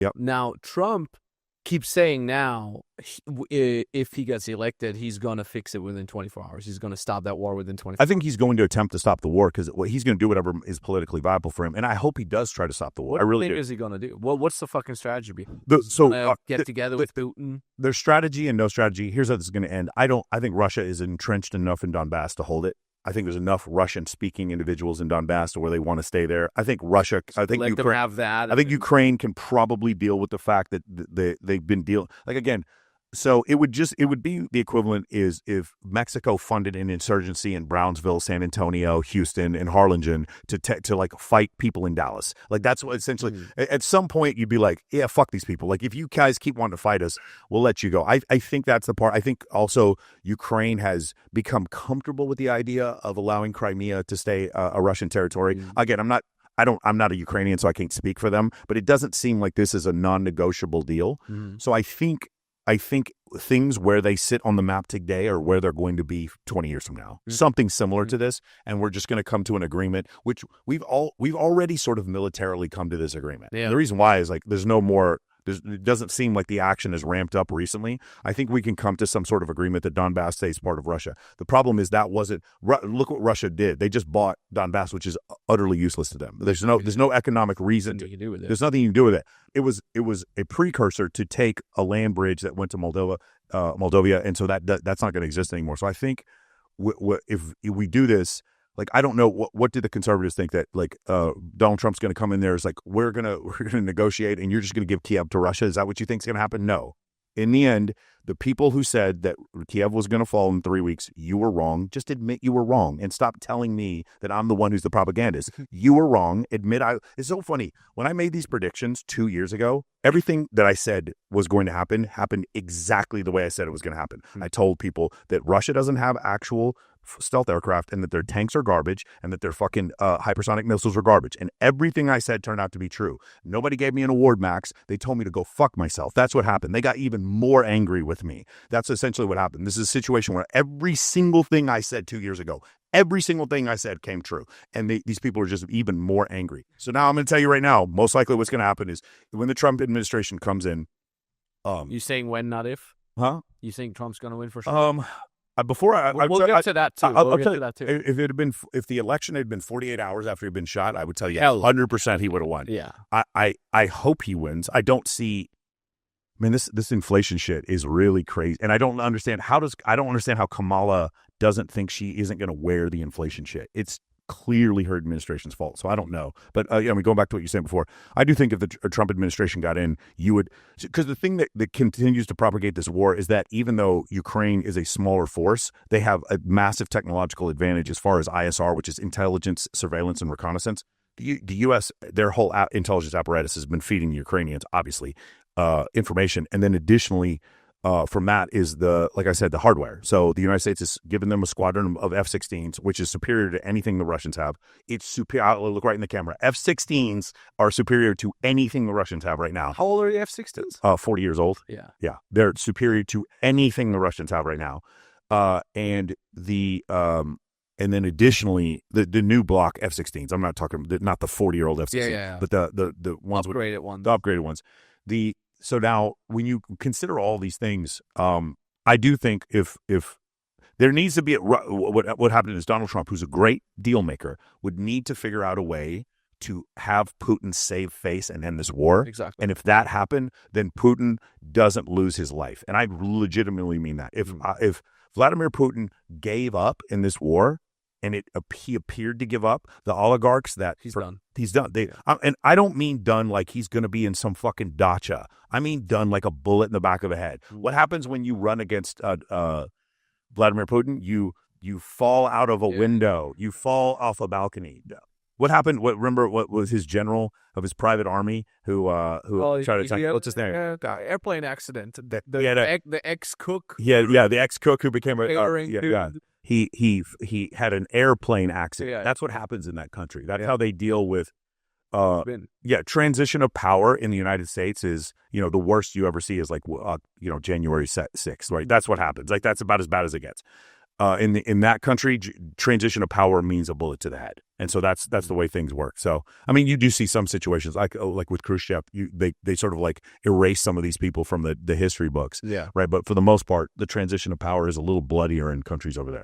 Yep. Now, Trump keeps saying now, if he gets elected, he's going to fix it within 24 hours. He's going to stop that war within 24 hours. I think he's going to attempt to stop the war because he's going to do whatever is politically viable for him. And I hope he does try to stop the war. What I really do. is he going to do? What's the fucking strategy? Get together with Putin? There's strategy and no strategy. Here's how this is going to end. I think Russia is entrenched enough in Donbass to hold it. I think there's enough Russian-speaking individuals in Donbass to where they want to stay there. I think Russia. I think let Ukraine them have that. I think Ukraine can probably deal with the fact that they've been dealing. Like again, so it would be the equivalent is if Mexico funded an insurgency in Brownsville, San Antonio, Houston, and Harlingen to like fight people in Dallas. Like that's what essentially. At some point you'd be like, yeah, fuck these people. Like if you guys keep wanting to fight us, we'll let you go. I think that's the part. I think also Ukraine has become comfortable with the idea of allowing Crimea to stay a Russian territory. Again, I'm not a Ukrainian, so I can't speak for them, but it doesn't seem like this is a non-negotiable deal. So I think things where they sit on the map today are where they're going to be 20 years from now. Something similar to this, and we're just going to come to an agreement, which we've already sort of militarily come to this agreement. Yeah. And the reason why is like there's no more. It doesn't seem like the action has ramped up recently. I think we can come to some sort of agreement that Donbass stays part of Russia. The problem is that wasn't. Look what Russia did. They just bought Donbass, which is utterly useless to them. There's no economic reason. There's nothing you can do with it. It was a precursor to take a land bridge that went to Moldova, and so that's not going to exist anymore. So I think if we do this. Like, I don't know what did the conservatives think that like Donald Trump's going to come in there is like we're gonna negotiate and you're just going to give Kiev to Russia. Is that what you think is going to happen? No. In the end, the people who said that Kiev was going to fall in 3 weeks, you were wrong. Just admit you were wrong and stop telling me that I'm the one who's the propagandist. You were wrong. It's so funny. When I made these predictions 2 years ago, everything that I said was going to happen happened exactly the way I said it was going to happen. I told people that Russia doesn't have actual stealth aircraft and that their tanks are garbage and that their fucking hypersonic missiles are garbage. And everything I said turned out to be true. Nobody gave me an award, Max. They told me to go fuck myself. That's what happened. They got even more angry with me. That's essentially what happened. This is a situation where every single thing I said 2 years ago, every single thing I said came true. And these people are just even more angry. So now I'm going to tell you right now, most likely what's going to happen is when the Trump administration comes in. You saying when, not if? Huh? You think Trump's going to win for sure? We'll get to that too. I'll tell you, if the election had been 48 hours after he'd been shot, I would tell you 100% he would have won. Yeah. I hope he wins. I don't see. Man, this inflation shit is really crazy, and I don't understand how Kamala doesn't think she isn't going to wear the inflation shit. It's clearly her administration's fault. So I don't know. But going back to what you said before, I do think if the Trump administration got in, you would, because the thing that continues to propagate this war is that even though Ukraine is a smaller force, they have a massive technological advantage as far as ISR, which is intelligence, surveillance, and reconnaissance. The U.S., their whole intelligence apparatus has been feeding the Ukrainians, obviously, information. And then additionally, from that is like I said, the hardware. So the United States has given them a squadron of F-16s, which is superior to anything the Russians have. It's superior. I'll look right in the camera. F-16s are superior to anything the Russians have right now. How old are the F-16s? 40 years old. Yeah. They're superior to anything the Russians have right now. And then additionally, the new block F-16s. I'm not talking not the 40-year-old F-16, but the ones the upgraded ones. So now, when you consider all these things, I do think if there needs to be what happened is Donald Trump, who's a great deal maker, would need to figure out a way to have Putin save face and end this war. Exactly. And if that happened, then Putin doesn't lose his life. And I legitimately mean that. If Vladimir Putin gave up in this war, and he appeared to give up, the oligarchs that he's done. He's done. And I don't mean done like he's going to be in some fucking dacha. I mean done like a bullet in the back of the head. What happens when you run against Vladimir Putin? You fall out of a window. You fall off a balcony. What happened? Remember what was his general of his private army who tried to attack? What's his name? Airplane accident. The ex-cook. Yeah, the ex-cook who became a He had an airplane accident. Yeah. That's what happens in that country. That's how they deal with transition of power in the United States is, the worst you ever see is like January 6th, right? That's what happens. Like that's about as bad as it gets. in that country, transition of power means a bullet to the head, and so that's the way things work. So I mean, you do see some situations like with Khrushchev, they sort of like erase some of these people from the history books, Yeah. right? But for the most part, the transition of power is a little bloodier in countries over there.